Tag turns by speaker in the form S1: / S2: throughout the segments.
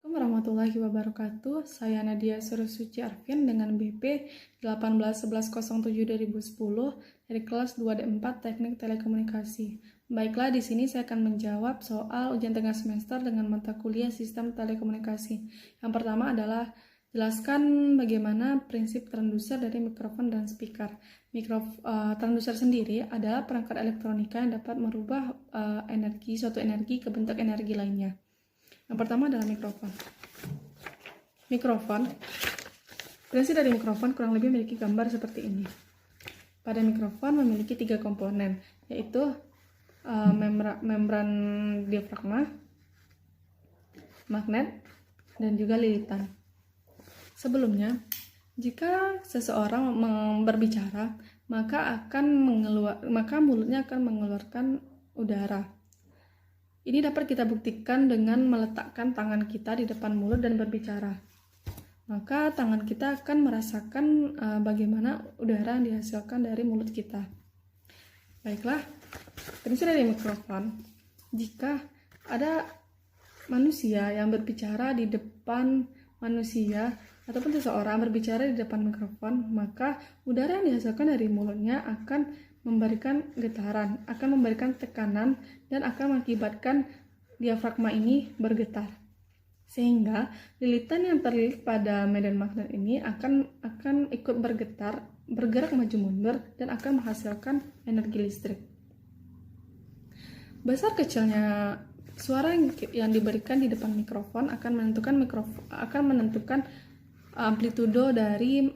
S1: Warahmatullahi wabarakatuh. Saya Nadia Surusuci Arvin dengan BP 181107-2010 dari kelas 2D4 Teknik Telekomunikasi. Baiklah, di sini saya akan menjawab soal ujian tengah semester dengan mata kuliah Sistem Telekomunikasi. Yang pertama adalah jelaskan bagaimana prinsip transducer dari mikrofon dan speaker. Transducer sendiri adalah perangkat elektronika yang dapat merubah suatu energi ke bentuk energi lainnya. Yang pertama adalah mikrofon. Prinsip dari mikrofon kurang lebih memiliki gambar seperti ini. Pada mikrofon memiliki 3 komponen, yaitu membran diafragma, magnet, dan juga lilitan. Sebelumnya, jika seseorang berbicara, maka mulutnya akan mengeluarkan udara. Ini dapat kita buktikan dengan meletakkan tangan kita di depan mulut dan berbicara. Maka tangan kita akan merasakan bagaimana udara yang dihasilkan dari mulut kita. Baiklah, prinsip dari mikrofon. Jika ada manusia yang berbicara di depan manusia ataupun seseorang berbicara di depan mikrofon, maka udara yang dihasilkan dari mulutnya akan memberikan getaran, akan memberikan tekanan, dan akan mengakibatkan diafragma ini bergetar. Sehingga lilitan yang terlilit pada medan magnet ini akan ikut bergerak maju mundur, dan akan menghasilkan energi listrik. Besar kecilnya suara yang diberikan di depan mikrofon akan menentukan amplitudo dari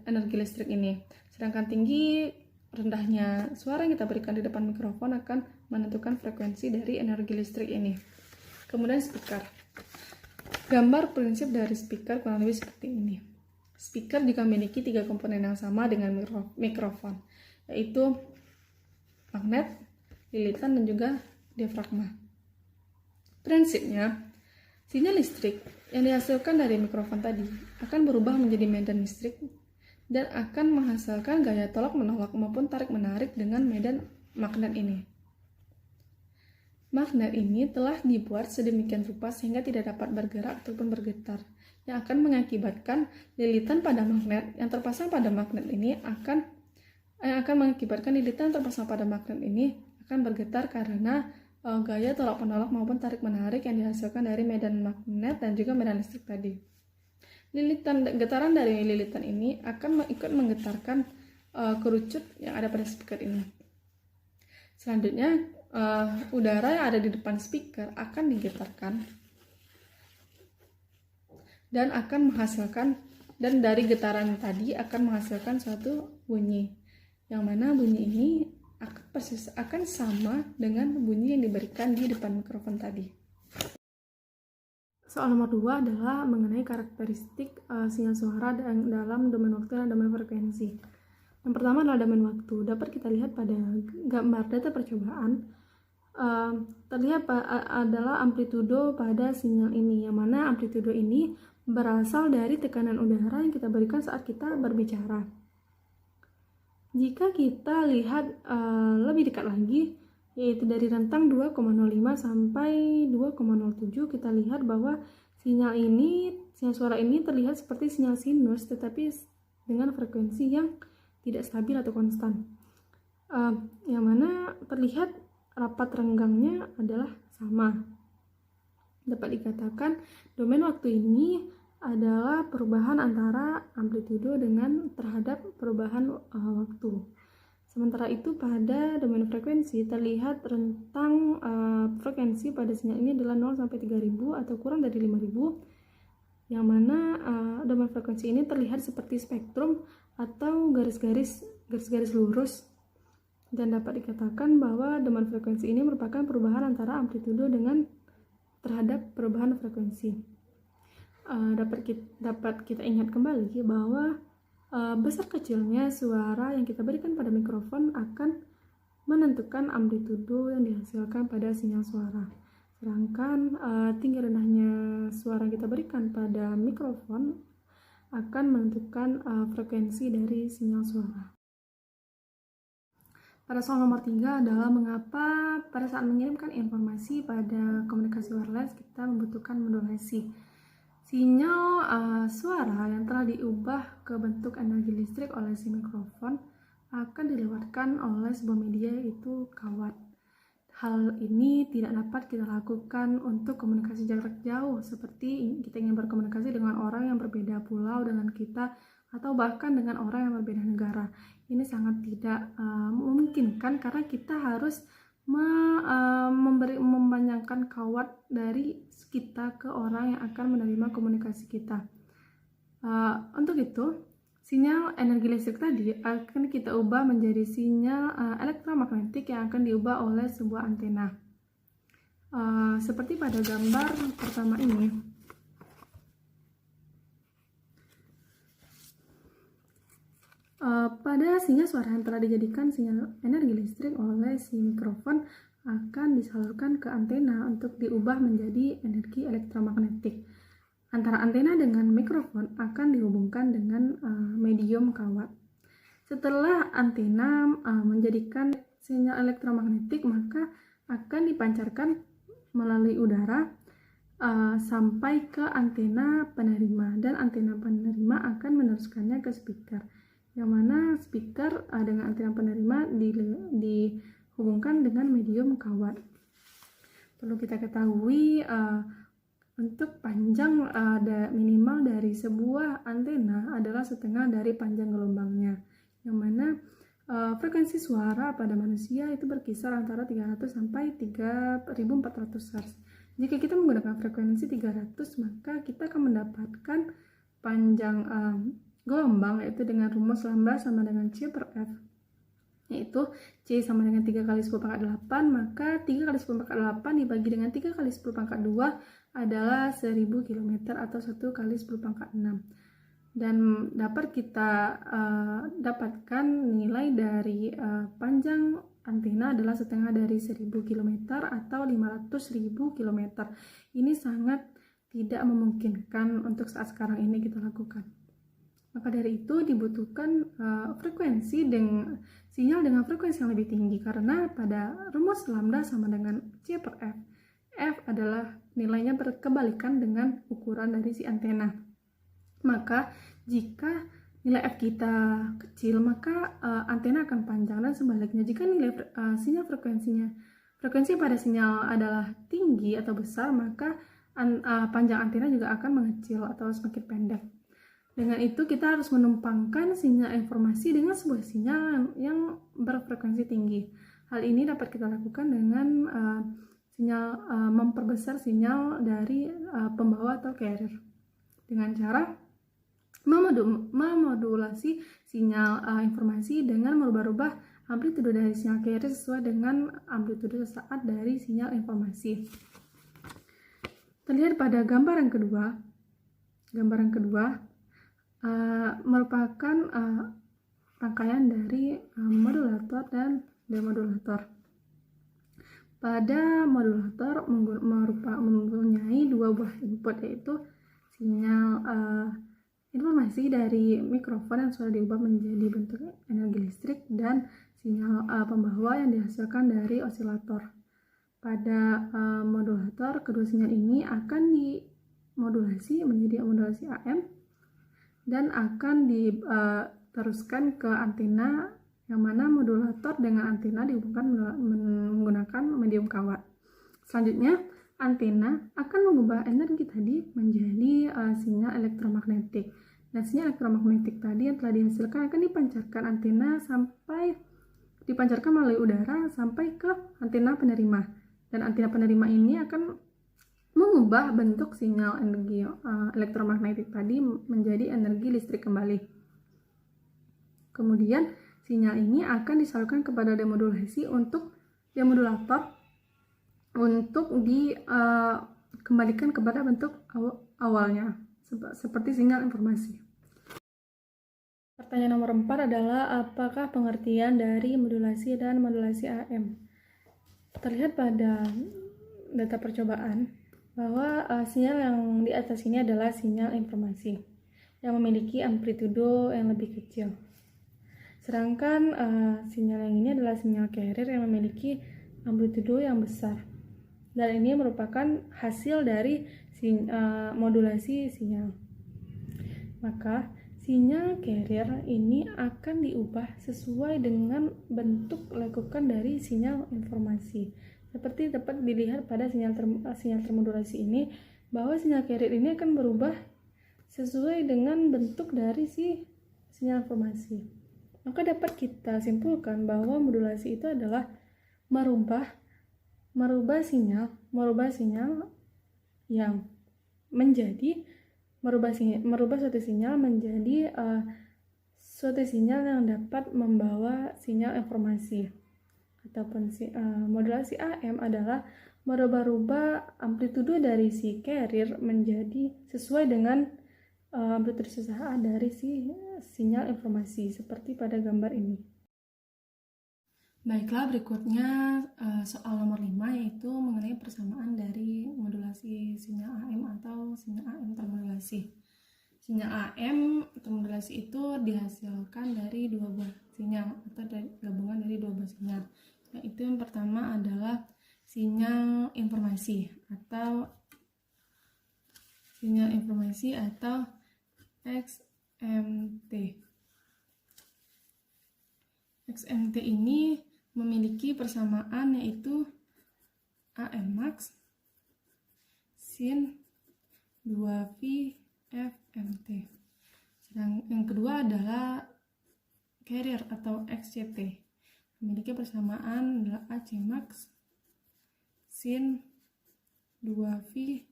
S1: energi listrik ini. Sedangkan tinggi rendahnya suara yang kita berikan di depan mikrofon akan menentukan frekuensi dari energi listrik ini. Kemudian speaker. Gambar prinsip dari speaker kurang lebih seperti ini. Speaker juga memiliki 3 komponen yang sama dengan mikrofon, yaitu magnet, lilitan, dan juga diafragma. Prinsipnya, sinyal listrik yang dihasilkan dari mikrofon tadi akan berubah menjadi medan listrik dan akan menghasilkan gaya tolak-menolak maupun tarik-menarik dengan medan magnet ini. Magnet ini telah dibuat sedemikian rupa sehingga tidak dapat bergerak ataupun bergetar, yang akan mengakibatkan lilitan pada magnet yang terpasang pada magnet ini akan bergetar karena gaya tolak-menolak maupun tarik-menarik yang dihasilkan dari medan magnet dan juga medan listrik tadi. Getaran dari lilitan ini akan ikut menggetarkan kerucut yang ada pada speaker ini. Selanjutnya, udara yang ada di depan speaker akan digetarkan dan dari getaran tadi akan menghasilkan suatu bunyi, yang mana bunyi ini akan sama dengan bunyi yang diberikan di depan mikrofon tadi. Soal nomor 2 adalah mengenai karakteristik sinyal suara dalam domain waktu dan domain frekuensi. Yang pertama adalah domain waktu. Dapat kita lihat pada gambar data percobaan, terlihat adalah amplitudo pada sinyal ini, yang mana amplitudo ini berasal dari tekanan udara yang kita berikan saat kita berbicara. Jika kita lihat lebih dekat lagi, yaitu dari rentang 2,05 sampai 2,07, kita lihat bahwa sinyal suara ini terlihat seperti sinyal sinus, tetapi dengan frekuensi yang tidak stabil atau konstan, yang mana terlihat rapat renggangnya adalah sama. Dapat dikatakan domain waktu ini adalah perubahan antara amplitudo terhadap perubahan waktu. Sementara itu pada domain frekuensi terlihat rentang frekuensi pada sinyal ini adalah 0 sampai 3000 atau kurang dari 5000, yang mana domain frekuensi ini terlihat seperti spektrum atau garis-garis lurus, dan dapat dikatakan bahwa domain frekuensi ini merupakan perubahan antara amplitudo terhadap perubahan frekuensi. Dapat kita ingat kembali bahwa besar kecilnya suara yang kita berikan pada mikrofon akan menentukan amplitudo yang dihasilkan pada sinyal suara. Sedangkan tinggi rendahnya suara yang kita berikan pada mikrofon akan menentukan frekuensi dari sinyal suara. Pada soal nomor 3 adalah mengapa pada saat mengirimkan informasi pada komunikasi wireless kita membutuhkan modulasi. Sinyal suara yang telah diubah ke bentuk energi listrik oleh si mikrofon akan dilewatkan oleh sebuah media, yaitu kawat. Hal ini tidak dapat kita lakukan untuk komunikasi jarak jauh, seperti kita ingin berkomunikasi dengan orang yang berbeda pulau dengan kita, atau bahkan dengan orang yang berbeda negara. Ini sangat tidak memungkinkan karena kita harus memanjangkan kawat dari kita ke orang yang akan menerima komunikasi kita. Untuk itu, sinyal energi listrik tadi akan kita ubah menjadi sinyal elektromagnetik yang akan diubah oleh sebuah antena. Seperti pada gambar pertama ini. Pada sinyal suara yang telah dijadikan sinyal energi listrik oleh si mikrofon akan disalurkan ke antena untuk diubah menjadi energi elektromagnetik. Antara antena dengan mikrofon akan dihubungkan dengan medium kawat. Setelah antena menjadikan sinyal elektromagnetik, maka akan dipancarkan melalui udara sampai ke antena penerima, dan antena penerima akan meneruskannya ke speaker, yang mana speaker dengan antena penerima dihubungkan dengan medium kawat. Perlu kita ketahui untuk panjang minimal dari sebuah antena adalah setengah dari panjang gelombangnya, yang mana frekuensi suara pada manusia itu berkisar antara 300 sampai 3400 Hz. Jika kita menggunakan frekuensi 300, maka kita akan mendapatkan panjang gelombang, yaitu dengan rumus lambda sama dengan C per F, yaitu C sama dengan 3 kali 10 pangkat 8, maka 3 kali 10 pangkat 8 dibagi dengan 3 kali 10 pangkat 2 adalah 1000 km atau 1 kali 10 pangkat 6. Dan dapat kita dapatkan nilai dari panjang antena adalah setengah dari 1000 km atau 500.000 km. Ini sangat tidak memungkinkan untuk saat sekarang ini kita lakukan. Maka dari itu dibutuhkan frekuensi dengan sinyal dengan frekuensi yang lebih tinggi, karena pada rumus lambda sama dengan C per F. F adalah nilainya berkebalikan dengan ukuran dari si antena. Maka jika nilai F kita kecil, maka antena akan panjang, dan sebaliknya jika nilai frekuensi pada sinyal adalah tinggi atau besar, maka panjang antena juga akan mengecil atau semakin pendek. Dengan itu kita harus menumpangkan sinyal informasi dengan sebuah sinyal yang berfrekuensi tinggi. Hal ini dapat kita lakukan dengan memperbesar sinyal dari pembawa atau carrier dengan cara memodulasi sinyal informasi dengan merubah-rubah amplitudo dari sinyal carrier sesuai dengan amplitudo sesaat dari sinyal informasi. Terlihat pada gambaran kedua merupakan rangkaian dari modulator dan demodulator. Pada modulator mempunyai dua buah input, yaitu sinyal informasi dari mikrofon yang sudah diubah menjadi bentuk energi listrik, dan sinyal pembawa yang dihasilkan dari osilator. Pada modulator, kedua sinyal ini akan dimodulasi menjadi modulasi AM dan akan diteruskan ke antena, yang mana modulator dengan antena dihubungkan menggunakan medium kawat. Selanjutnya, antena akan mengubah energi tadi menjadi sinyal elektromagnetik. Dan sinyal elektromagnetik tadi yang telah dihasilkan akan dipancarkan melalui udara sampai ke antena penerima. Dan antena penerima ini akan mengubah bentuk sinyal energi elektromagnetik tadi menjadi energi listrik kembali. Kemudian sinyal ini akan disalurkan kepada demodulator untuk dikembalikan kepada bentuk awalnya seperti sinyal informasi. Pertanyaan nomor 4 adalah apakah pengertian dari modulasi dan modulasi AM? Terlihat pada data percobaan bahwa sinyal yang di atas ini adalah sinyal informasi yang memiliki amplitudo yang lebih kecil. Sedangkan sinyal yang ini adalah sinyal carrier yang memiliki amplitudo yang besar. Dan ini merupakan hasil dari modulasi sinyal. Maka sinyal carrier ini akan diubah sesuai dengan bentuk lekukan dari sinyal informasi. Seperti dapat dilihat pada sinyal termodulasi ini, bahwa sinyal carrier ini akan berubah sesuai dengan bentuk dari sinyal informasi. Maka dapat kita simpulkan bahwa modulasi itu adalah merubah sinyal yang menjadi merubah suatu sinyal menjadi suatu sinyal yang dapat membawa sinyal informasi. Ataupun modulasi AM adalah merubah amplitudo dari si carrier menjadi sesuai dengan amplitudo sesaat dari sinyal informasi, seperti pada gambar ini. Baiklah, berikutnya soal nomor 5, yaitu mengenai persamaan dari modulasi sinyal AM atau sinyal AM termodulasi. Sinyal AM termodulasi itu dihasilkan dari dua buah sinyal atau gabungan dari dua buah sinyal. Yaitu yang pertama adalah sinyal informasi atau XMT. XMT ini memiliki persamaan yaitu AM max sin 2V FMT. Sedang yang kedua adalah carrier atau XCT, memiliki persamaan adalah AC max sin 2V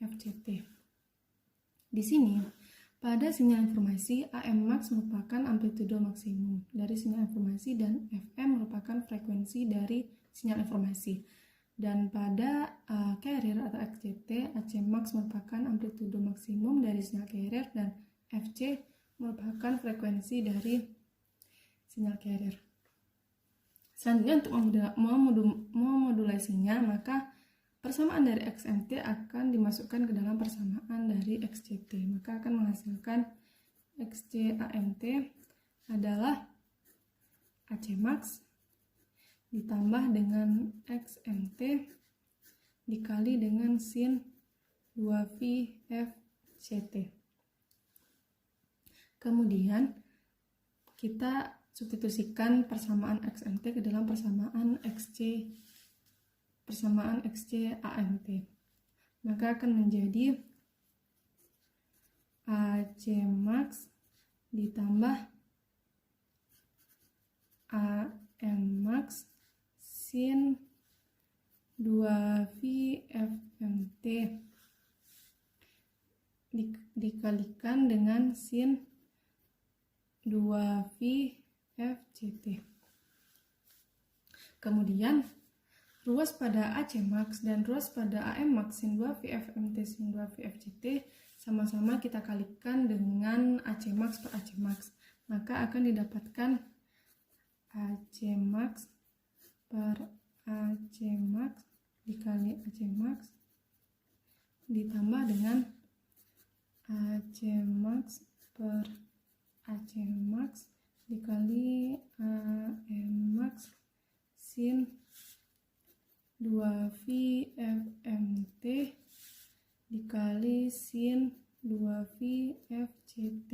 S1: FCT. Di sini pada sinyal informasi, AM max merupakan amplitudo maksimum dari sinyal informasi dan FM merupakan frekuensi dari sinyal informasi. Dan pada carrier atau XCT, AC max merupakan amplitudo maksimum dari sinyal carrier dan FC merupakan frekuensi dari sinyal carrier. Selanjutnya untuk memodulasinya, maka persamaan dari XMT akan dimasukkan ke dalam persamaan dari XCT, maka akan menghasilkan XCAMT adalah AC max ditambah dengan XMT dikali dengan sin 2V FCT. Kemudian kita substitusikan persamaan XMT ke dalam persamaan XCAMT, maka akan menjadi AC max ditambah AM max sin 2V FMT dikalikan dengan sin 2V FCT. Kemudian ruas pada AC max dan ruas pada AM max sin 2V FMT sin 2V FCT sama-sama kita kalikan dengan AC max per AC max, maka akan didapatkan AC max per AC max dikali AC max ditambah dengan AC max per AC max dikali AM max sin 2V FMT dikali sin 2V FCT.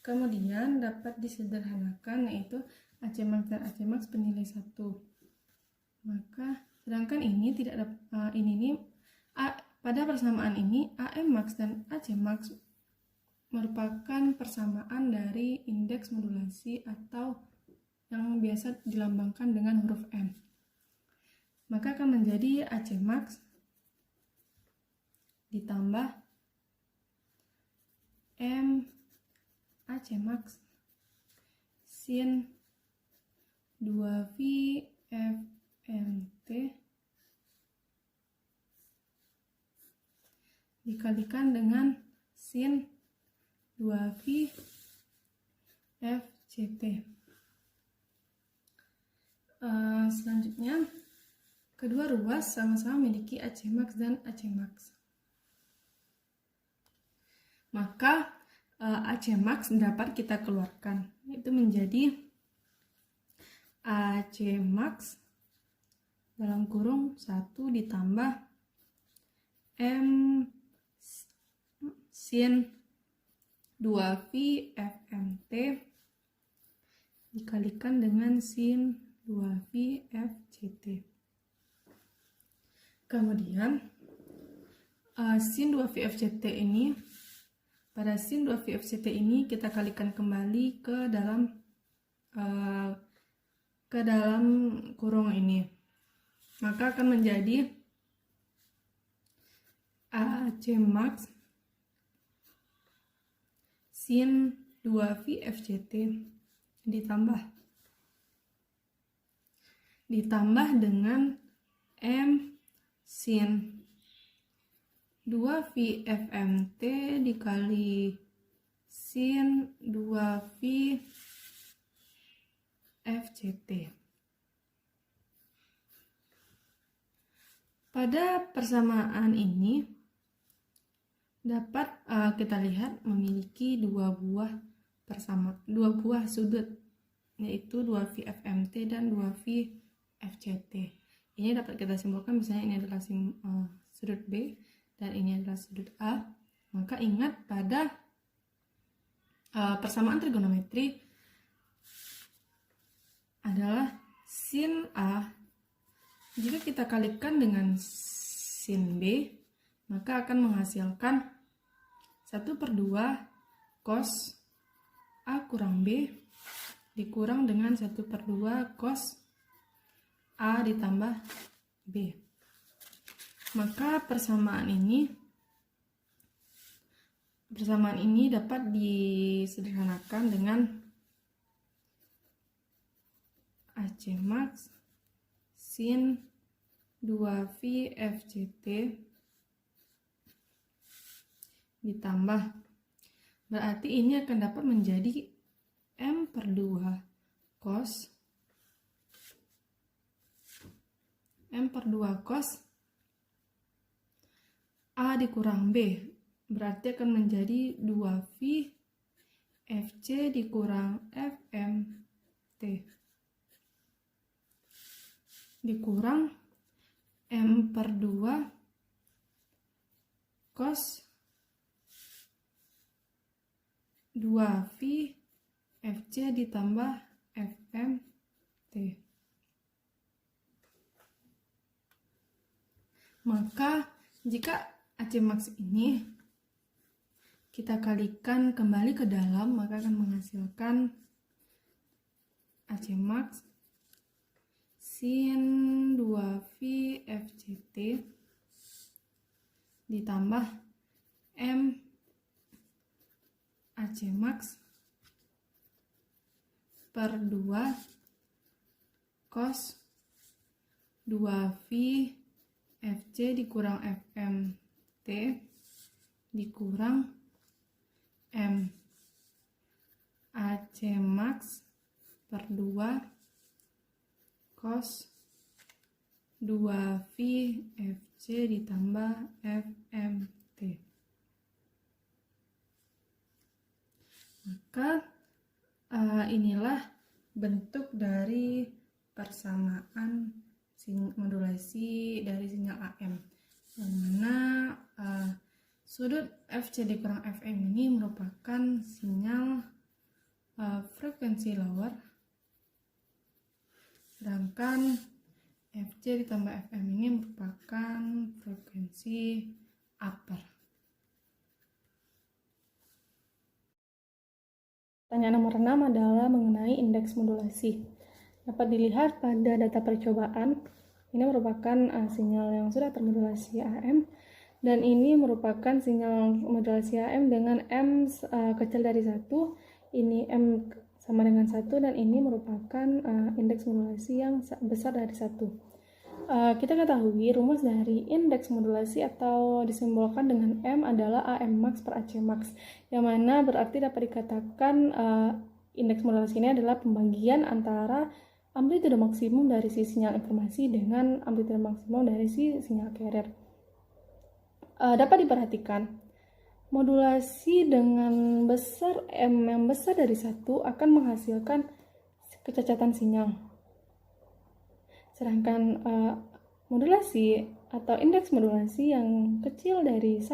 S1: Kemudian dapat disederhanakan, yaitu AC max dan AC max bernilai 1. Maka sedangkan ini tidak ada pada persamaan ini AM max dan AC max merupakan persamaan dari indeks modulasi atau yang biasa dilambangkan dengan huruf M. Maka akan menjadi AC max ditambah M AC max sin 2V FMT dikalikan dengan sin 2V FCT. Selanjutnya, kedua ruas sama-sama memiliki AC max dan AC max. Maka AC max dapat kita keluarkan itu menjadi AC max dalam kurung 1 ditambah M sin 2V FMT dikalikan dengan sin 2V FCT. Kemudian sin 2V FCT ini, pada sin 2V FCT ini kita kalikan kembali ke dalam kurung ini, maka akan menjadi AC max sin 2V FCT ditambah dengan M sin 2V FMT dikali sin 2V FCT. Pada persamaan ini dapat kita lihat memiliki dua buah sudut, yaitu 2V FMT dan 2V FCT. Ini dapat kita simpulkan, misalnya ini adalah sudut B dan ini adalah sudut A. Maka ingat pada persamaan trigonometri adalah sin A jika kita kalikan dengan sin B, maka akan menghasilkan 1/2 cos A kurang B dikurang dengan 1/2 cos A ditambah B. Maka persamaan ini dapat disederhanakan dengan AC max sin 2V FCT ditambah, berarti ini akan dapat menjadi M/2 cos A dikurang B, berarti akan menjadi 2V FC dikurang FMT dikurang M/2 cos 2V FC ditambah FMT. Maka jika AC max ini kita kalikan kembali ke dalam, maka akan menghasilkan AC max sin 2V FCT ditambah M AC max per 2 cos 2V FC dikurang FMT dikurang M AC max per 2 cos 2V FC ditambah FMT. Maka inilah bentuk dari persamaan modulasi dari sinyal AM, yang mana sudut FC dikurang FM ini merupakan sinyal frekuensi lower, sedangkan FC ditambah FM ini merupakan frekuensi upper. Pertanyaan nomor 6 adalah mengenai indeks modulasi. Dapat dilihat pada data percobaan, ini merupakan sinyal yang sudah termodulasi AM, dan ini merupakan sinyal modulasi AM dengan M kecil dari 1, ini M sama dengan 1, dan ini merupakan indeks modulasi yang besar dari 1. Kita ketahui rumus dari indeks modulasi atau disimbolkan dengan M adalah AM max per AC max, yang mana berarti dapat dikatakan indeks modulasi ini adalah pembagian antara amplitude maksimum dari si sinyal informasi dengan amplitude maksimum dari si sinyal carrier. Dapat diperhatikan Modulasi dengan besar M yang besar dari 1 akan menghasilkan kecacatan sinyal. Sedangkan modulasi atau indeks modulasi yang kecil dari 1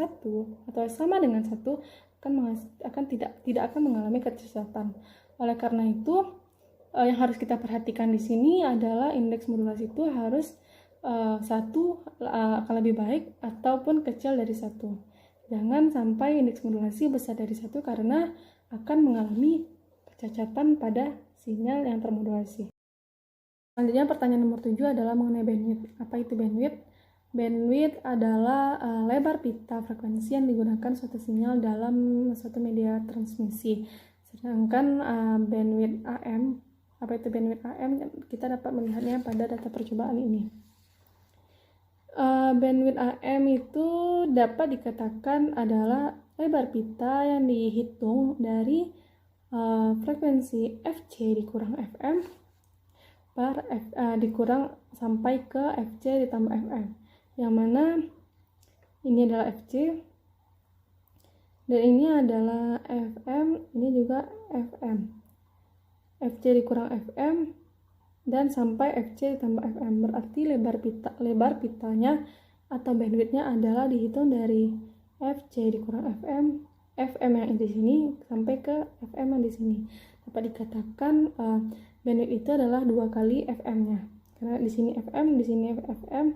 S1: atau sama dengan 1 tidak akan mengalami kecacatan. Oleh karena itu, yang harus kita perhatikan di sini adalah indeks modulasi itu harus 1 akan lebih baik ataupun kecil dari 1. Jangan sampai indeks modulasi besar dari 1 karena akan mengalami kecacatan pada sinyal yang termodulasi. Selanjutnya pertanyaan nomor 7 adalah mengenai bandwidth. Apa itu bandwidth? Bandwidth adalah lebar pita frekuensi yang digunakan suatu sinyal dalam suatu media transmisi. Sedangkan bandwidth AM, apa itu bandwidth AM? Kita dapat melihatnya pada data percobaan ini. Bandwidth AM itu dapat dikatakan adalah lebar pita yang dihitung dari frekuensi FC dikurang FM dikurang sampai ke FC ditambah FM, yang mana ini adalah FC dan ini adalah FM, ini juga FM. FC dikurang FM dan sampai FC ditambah FM, berarti lebar pitanya atau bandwidthnya adalah dihitung dari FC dikurang FM yang di sini sampai ke FM yang di sini. Dapat dikatakan bandwidth itu adalah 2 kali FM-nya, karena di sini FM, di sini FM,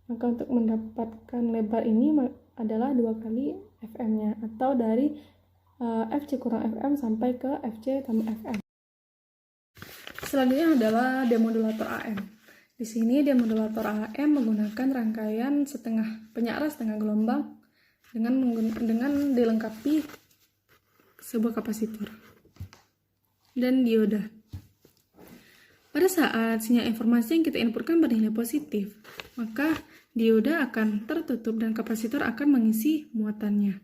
S1: maka untuk mendapatkan lebar ini adalah 2 kali FM-nya, atau dari FC kurang FM sampai ke FC tambah FM. Selanjutnya adalah demodulator AM. Di sini demodulator AM menggunakan rangkaian penyarar setengah gelombang dengan dilengkapi sebuah kapasitor dan dioda. Pada saat sinyal informasi yang kita inputkan bernilai positif, maka dioda akan tertutup dan kapasitor akan mengisi muatannya.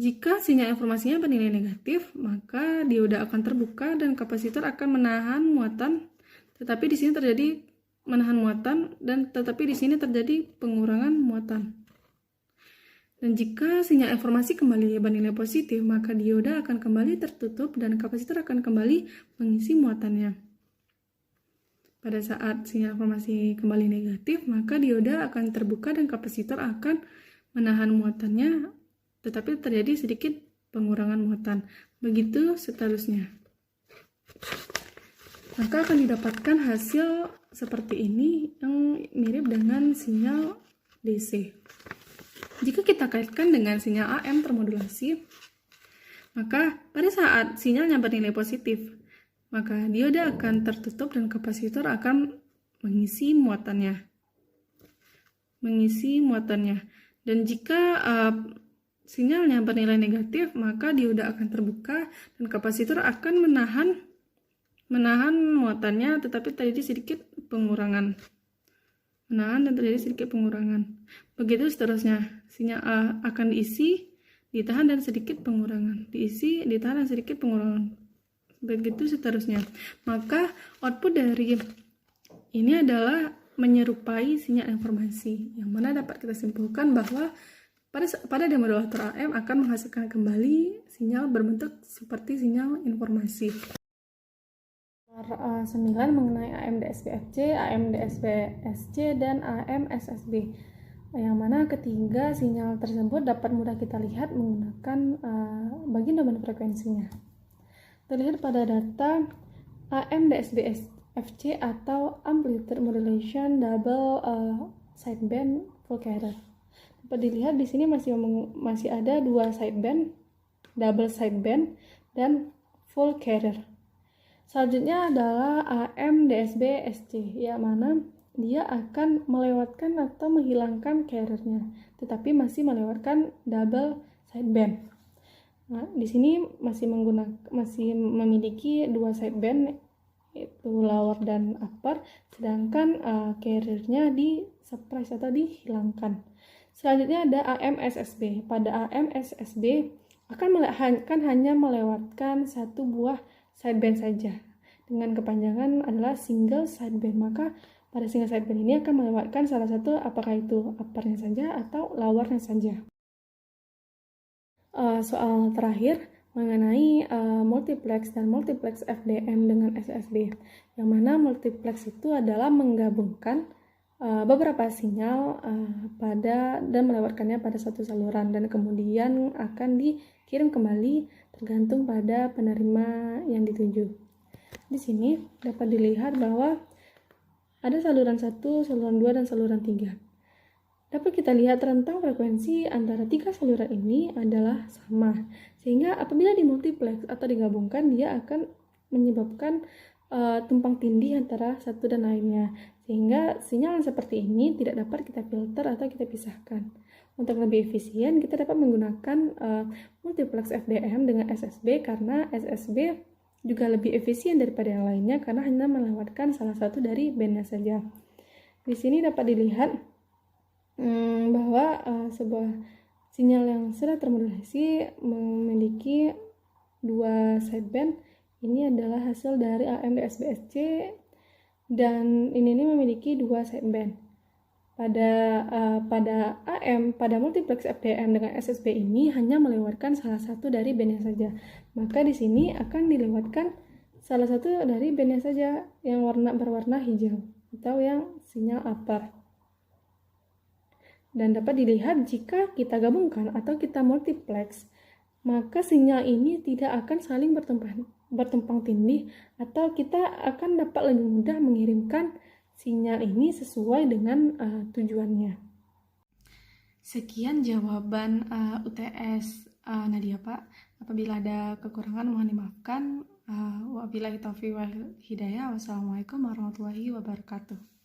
S1: Jika sinyal informasinya bernilai negatif, maka dioda akan terbuka dan kapasitor akan menahan muatan, tetapi di sini terjadi pengurangan muatan. Dan jika sinyal informasi kembali bernilai positif, maka dioda akan kembali tertutup dan kapasitor akan kembali mengisi muatannya. Pada saat sinyal informasi kembali negatif, maka dioda akan terbuka dan kapasitor akan menahan muatannya, tetapi terjadi sedikit pengurangan muatan. Begitu seterusnya. Maka akan didapatkan hasil seperti ini yang mirip dengan sinyal DC. Jika kita kaitkan dengan sinyal AM termodulasi, maka pada saat sinyalnya bernilai positif, maka dioda akan tertutup dan kapasitor akan mengisi muatannya. Dan jika sinyalnya bernilai negatif, maka dioda akan terbuka dan kapasitor akan menahan muatannya, tetapi terjadi sedikit pengurangan. Begitu seterusnya. Sinyal A akan diisi, ditahan dan sedikit pengurangan. Diisi, ditahan dan sedikit pengurangan. Begitu seterusnya. Maka output dari ini adalah menyerupai sinyal informasi, yang mana dapat kita simpulkan bahwa pada demodulator AM akan menghasilkan kembali sinyal berbentuk seperti sinyal informasi. 9 mengenai AM-DSB-FC, AM-DSB-SC, dan AM-SSB, yang mana ketiga sinyal tersebut dapat mudah kita lihat menggunakan bagian domain frekuensinya. Terlihat pada data AM-DSB-FC atau Amplitude Modulation Double Sideband Full Carrier. Dapat dilihat di sini masih ada 2 sideband, double sideband, dan full carrier. Selanjutnya adalah AM-DSB-SC, yang mana dia akan melewatkan atau menghilangkan carriernya, tetapi masih melewatkan double sideband. Nah, di sini masih memiliki 2 sideband, yaitu lower dan upper, sedangkan carriernya di suppress atau dihilangkan. Selanjutnya ada AM-SSB. Pada AM-SSB akan hanya melewatkan 1 buah sideband saja dengan kepanjangan adalah single sideband. Maka pada single sideband ini akan melewatkan salah satu, apakah itu uppernya saja atau lowernya saja. soal terakhir mengenai multiplex dan multiplex FDM dengan SSB, yang mana multiplex itu adalah menggabungkan beberapa sinyal dan melewatkannya pada satu saluran, dan kemudian akan dikirim kembali tergantung pada penerima yang dituju. Di sini dapat dilihat bahwa ada saluran 1, saluran 2, dan saluran 3. Dapat kita lihat rentang frekuensi antara 3 saluran ini adalah sama, sehingga apabila dimultiplex atau digabungkan, dia akan menyebabkan tumpang tindih antara satu dan lainnya, sehingga sinyal yang seperti ini tidak dapat kita filter atau kita pisahkan. Untuk lebih efisien, kita dapat menggunakan multiplex FDM dengan SSB, karena SSB juga lebih efisien daripada yang lainnya karena hanya melewatkan salah satu dari bandnya saja. Di sini dapat dilihat bahwa sebuah sinyal yang sudah termodulasi memiliki 2 sideband. Ini adalah hasil dari AM/SBSC, dan ini memiliki 2 sideband. Pada multiplex FDM dengan SSB ini hanya melewatkan salah satu dari bandnya saja. Maka di sini akan dilewatkan salah satu dari bandnya saja yang berwarna hijau atau yang sinyal upper. Dan dapat dilihat jika kita gabungkan atau kita multiplex, maka sinyal ini tidak akan saling bertumpang tindih, atau kita akan dapat lebih mudah mengirimkan sinyal ini sesuai dengan tujuannya. Sekian jawaban UTS Nadia, Pak. Apabila ada kekurangan mohon dimaafkan. Wabillahi taufiq wal hidayah. Wassalamualaikum warahmatullahi wabarakatuh.